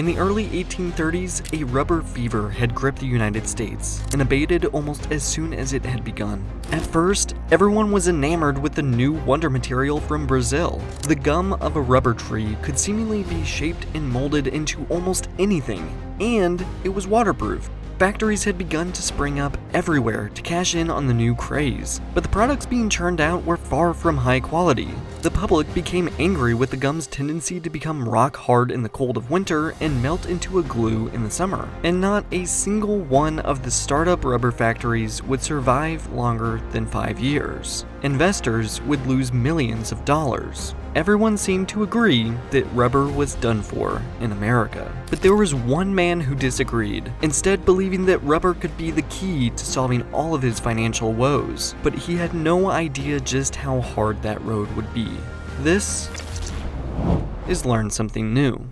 In the early 1830s, a rubber fever had gripped the United States and abated almost as soon as it had begun. At first, everyone was enamored with the new wonder material from Brazil. The gum of a rubber tree could seemingly be shaped and molded into almost anything, and it was waterproof. Factories had begun to spring up everywhere to cash in on the new craze, but the products being churned out were far from high quality. The public became angry with the gum's tendency to become rock hard in the cold of winter and melt into a glue in the summer, and not a single one of the startup rubber factories would survive longer than 5 years. Investors would lose millions of dollars. Everyone seemed to agree that rubber was done for in America. But there was one man who disagreed, instead believing that rubber could be the key to solving all of his financial woes. But he had no idea just how hard that road would be. This is Learn Something New.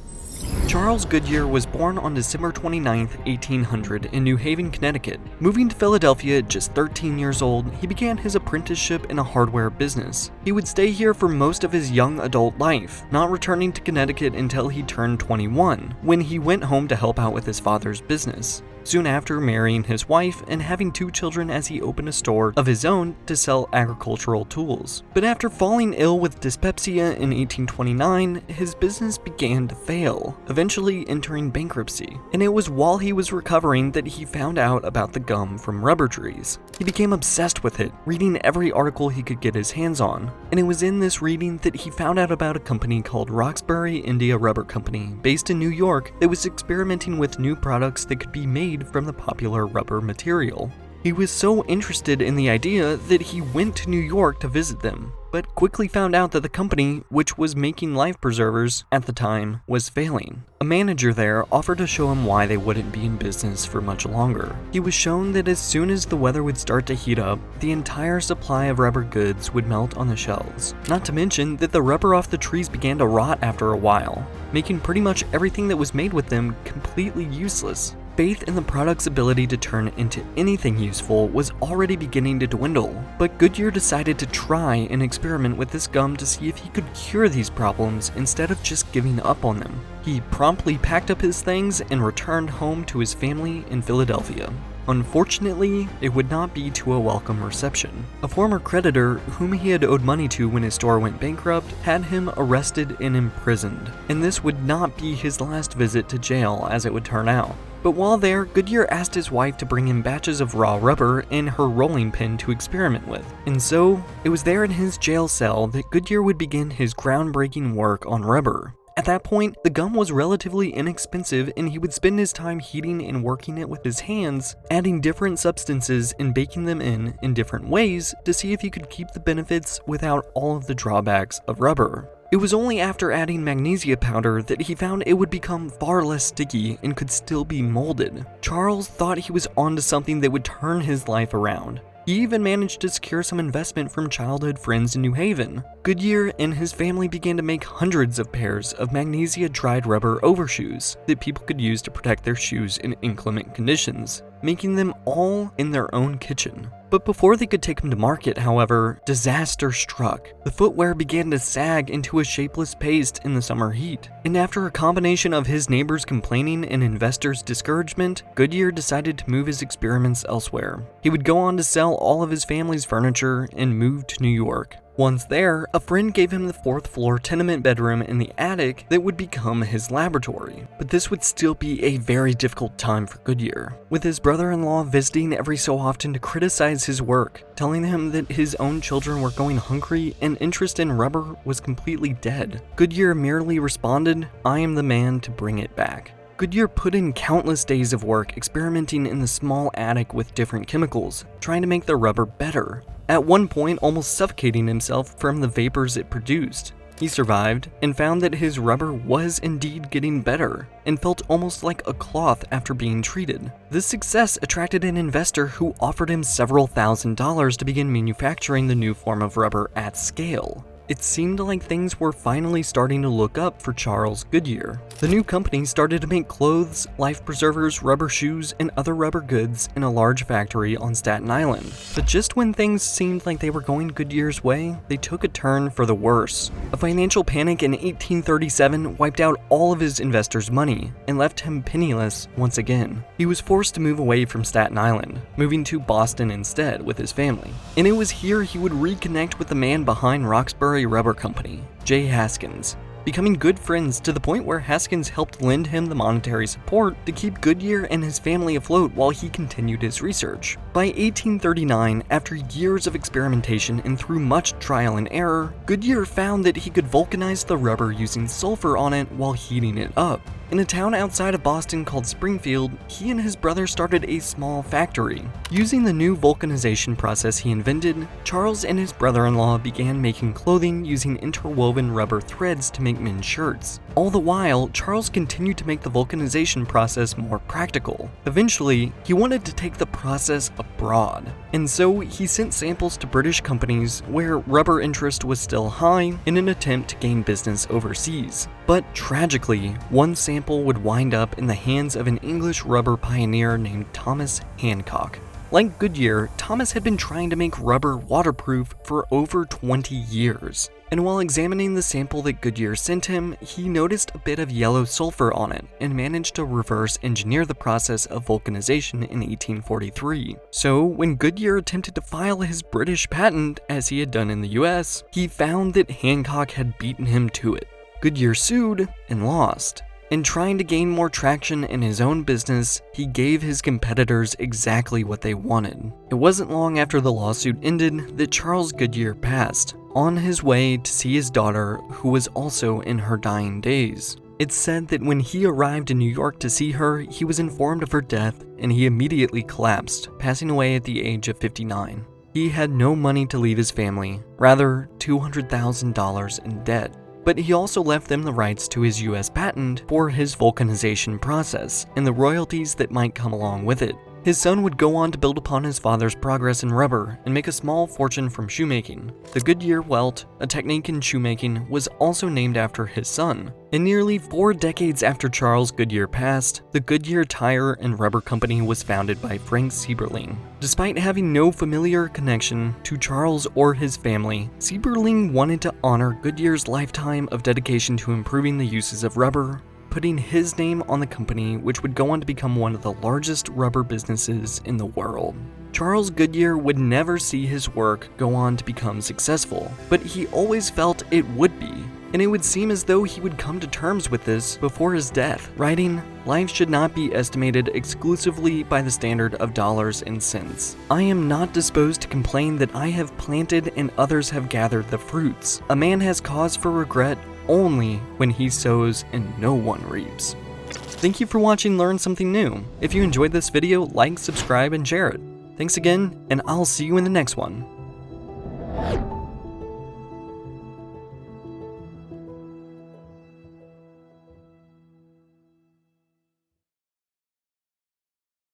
Charles Goodyear was born on December 29, 1800 in New Haven, Connecticut. Moving to Philadelphia at just 13 years old, he began his apprenticeship in a hardware business. He would stay here for most of his young adult life, not returning to Connecticut until he turned 21, when he went home to help out with his father's business. Soon after marrying his wife and having 2 children as he opened a store of his own to sell agricultural tools. But after falling ill with dyspepsia in 1829, his business began to fail, eventually entering bankruptcy. And it was while he was recovering that he found out about the gum from rubber trees. He became obsessed with it, reading every article he could get his hands on. And it was in this reading that he found out about a company called Roxbury India Rubber Company, based in New York, that was experimenting with new products that could be made from the popular rubber material. He was so interested in the idea that he went to New York to visit them, but quickly found out that the company, which was making life preservers at the time, was failing. A manager there offered to show him why they wouldn't be in business for much longer. He was shown that as soon as the weather would start to heat up, the entire supply of rubber goods would melt on the shelves. Not to mention that the rubber off the trees began to rot after a while, making pretty much everything that was made with them completely useless. Faith in the product's ability to turn into anything useful was already beginning to dwindle, but Goodyear decided to try and experiment with this gum to see if he could cure these problems instead of just giving up on them. He promptly packed up his things and returned home to his family in Philadelphia. Unfortunately, it would not be to a welcome reception. A former creditor, whom he had owed money to when his store went bankrupt, had him arrested and imprisoned, and this would not be his last visit to jail as it would turn out. But while there, Goodyear asked his wife to bring him batches of raw rubber and her rolling pin to experiment with. And so, it was there in his jail cell that Goodyear would begin his groundbreaking work on rubber. At that point, the gum was relatively inexpensive and he would spend his time heating and working it with his hands, adding different substances and baking them in different ways to see if he could keep the benefits without all of the drawbacks of rubber. It was only after adding magnesia powder that he found it would become far less sticky and could still be molded. Charles thought he was onto something that would turn his life around. He even managed to secure some investment from childhood friends in New Haven. Goodyear and his family began to make hundreds of pairs of magnesia dried rubber overshoes that people could use to protect their shoes in inclement conditions, making them all in their own kitchen. But before they could take them to market, however, disaster struck. The footwear began to sag into a shapeless paste in the summer heat. And after a combination of his neighbors complaining and investors' discouragement, Goodyear decided to move his experiments elsewhere. He would go on to sell all of his family's furniture and move to New York. Once there, a friend gave him the 4th floor tenement bedroom in the attic that would become his laboratory. But this would still be a very difficult time for Goodyear, with his brother-in-law visiting every so often to criticize his work, telling him that his own children were going hungry and interest in rubber was completely dead. Goodyear merely responded, "I am the man to bring it back." Goodyear put in countless days of work experimenting in the small attic with different chemicals, trying to make the rubber better. At one point, almost suffocating himself from the vapors it produced. He survived and found that his rubber was indeed getting better and felt almost like a cloth after being treated. This success attracted an investor who offered him several $1,000s to begin manufacturing the new form of rubber at scale. it seemed like things were finally starting to look up for Charles Goodyear. The new company started to make clothes, life preservers, rubber shoes, and other rubber goods in a large factory on Staten Island. But just when things seemed like they were going Goodyear's way, they took a turn for the worse. A financial panic in 1837 wiped out all of his investors' money and left him penniless once again. He was forced to move away from Staten Island, moving to Boston instead with his family. And it was here he would reconnect with the man behind Roxbury Rubber Company, J. Haskins, becoming good friends to the point where Haskins helped lend him the monetary support to keep Goodyear and his family afloat while he continued his research. By 1839, after years of experimentation and through much trial and error, Goodyear found that he could vulcanize the rubber using sulfur on it while heating it up. In a town outside of Boston called Springfield, he and his brother started a small factory. Using the new vulcanization process he invented, Charles and his brother-in-law began making clothing using interwoven rubber threads to make men's shirts. All the while, Charles continued to make the vulcanization process more practical. Eventually, he wanted to take the process abroad, and so he sent samples to British companies where rubber interest was still high in an attempt to gain business overseas. But tragically, one sample would wind up in the hands of an English rubber pioneer named Thomas Hancock. Like Goodyear, Thomas had been trying to make rubber waterproof for over 20 years. And while examining the sample that Goodyear sent him, he noticed a bit of yellow sulfur on it and managed to reverse engineer the process of vulcanization in 1843. So when Goodyear attempted to file his British patent, as he had done in the US, he found that Hancock had beaten him to it. Goodyear sued and lost. In trying to gain more traction in his own business, he gave his competitors exactly what they wanted. It wasn't long after the lawsuit ended that Charles Goodyear passed, on his way to see his daughter, who was also in her dying days. It's said that when he arrived in New York to see her, he was informed of her death and he immediately collapsed, passing away at the age of 59. He had no money to leave his family, rather $200,000 in debt. But he also left them the rights to his US patent for his vulcanization process and the royalties that might come along with it. His son would go on to build upon his father's progress in rubber and make a small fortune from shoemaking. The Goodyear welt, a technique in shoemaking, was also named after his son. And nearly 4 decades after Charles Goodyear passed, the Goodyear Tire and Rubber Company was founded by Frank Sieberling. Despite having no familiar connection to Charles or his family, Sieberling wanted to honor Goodyear's lifetime of dedication to improving the uses of rubber, putting his name on the company, which would go on to become one of the largest rubber businesses in the world. Charles Goodyear would never see his work go on to become successful, but he always felt it would be, and it would seem as though he would come to terms with this before his death, writing, "Life should not be estimated exclusively by the standard of dollars and cents. I am not disposed to complain that I have planted and others have gathered the fruits. A man has cause for regret only when he sows and no one reaps." Thank you for watching Learn Something New. If you enjoyed this video, like, subscribe, and share it. Thanks again, and I'll see you in the next one.